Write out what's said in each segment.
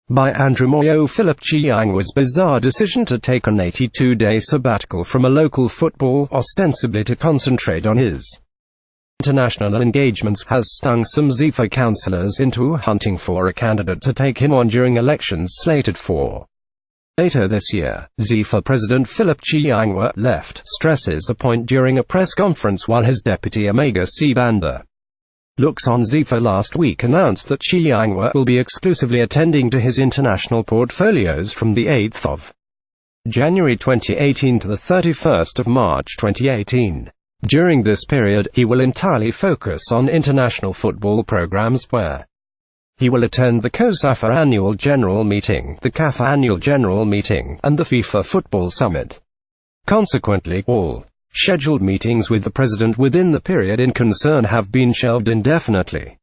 by Andrew Moyo. Philip Chiyangwa's bizarre decision to take an 82-day sabbatical from a local football, ostensibly to concentrate on his international engagements, has stung some Zifa councillors into hunting for a candidate to take him on during elections slated for later this year. Zifa President Philip Chiyangwa left stresses a point during a press conference while his deputy Omega Sibanda Looks on Zifa last week announced that Chiyangwa will be exclusively attending to his international portfolios from the 8th of January 2018 to the 31st of March 2018. During this period, he will entirely focus on international football programs where he will attend the COSAFA Annual General Meeting, the CAFA Annual General Meeting, and the FIFA Football Summit. Consequently, all scheduled meetings with the president within the period in concern have been shelved indefinitely.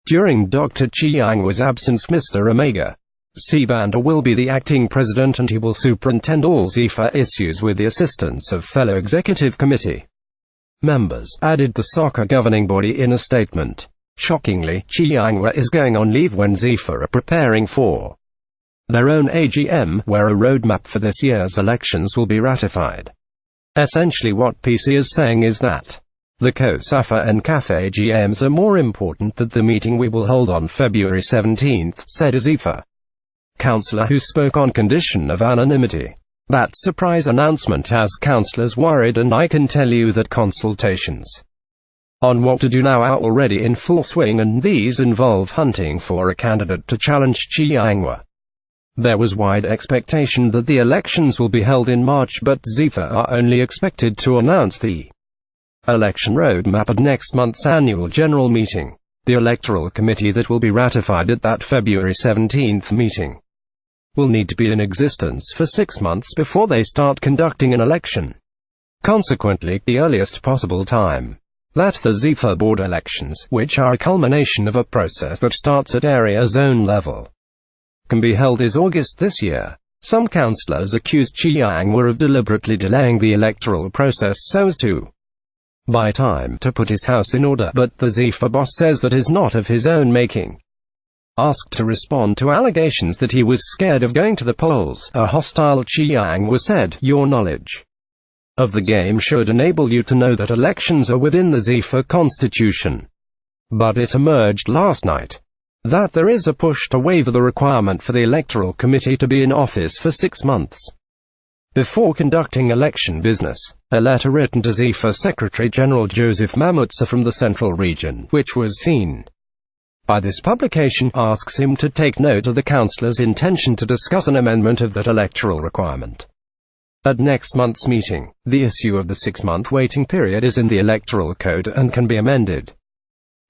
During Dr. Chiyangwa's absence, Mr. Omega Sibanda will be the acting president and he will superintend all Zifa issues with the assistance of fellow executive committee members, added the soccer governing body in a statement. Shockingly, Chiyangwa is going on leave when Zifa are preparing for their own AGM, where a roadmap for this year's elections will be ratified. Essentially what PC is saying is that the COSAFA and CAFA AGMs are more important than the meeting we will hold on February 17, said a Zifa councillor who spoke on condition of anonymity. That surprise announcement has councillors worried, and I can tell you that consultations on what to do now are already in full swing, and these involve hunting for a candidate to challenge Chiyangwa. There was wide expectation that the elections will be held in March, but Zifa are only expected to announce the election roadmap at next month's annual general meeting. The electoral committee that will be ratified at that February 17 meeting will need to be in existence for 6 months before they start conducting an election. Consequently, the earliest possible time that the Zifa board elections, which are a culmination of a process that starts at area zone level, can be held is August this year. Some councillors accused Chiyangwa of deliberately delaying the electoral process so as to buy time to put his house in order, but the Zifa boss says that is not of his own making. Asked to respond to allegations that he was scared of going to the polls, a hostile Chiyangwa said, "Your knowledge of the game should enable you to know that elections are within the Zifa constitution. But it emerged last night that there is a push to waiver the requirement for the electoral committee to be in office for 6 months before conducting election business." A letter written to Zifa Secretary General Joseph Mamutsa from the Central Region, which was seen by this publication, asks him to take note of the councillors' intention to discuss an amendment of that electoral requirement at next month's meeting. The issue of the 6-month waiting period is in the electoral code and can be amended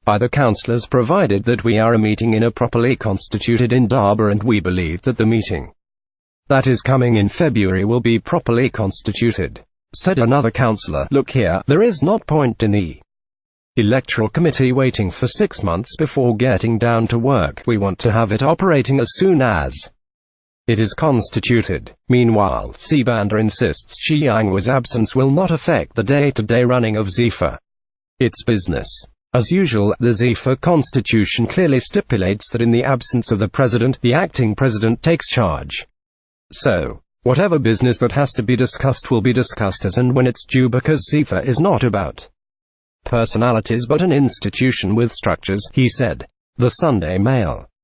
by the councillors provided that we are a meeting in a properly constituted Indaba, and we believe that the meeting that is coming in February will be properly constituted. Said another councillor, "Look here, there is not point in the electoral committee waiting for 6 months before getting down to work. We want to have it operating as soon as it is constituted." Meanwhile, Sibanda insists Chiyangwa's absence will not affect the day-to-day running of Zifa. It's business as usual. The Zifa constitution clearly stipulates that in the absence of the president, the acting president takes charge. So, whatever business that has to be discussed will be discussed as and when it's due, because Zifa is not about personalities but an institution with structures, he said. The Sunday Mail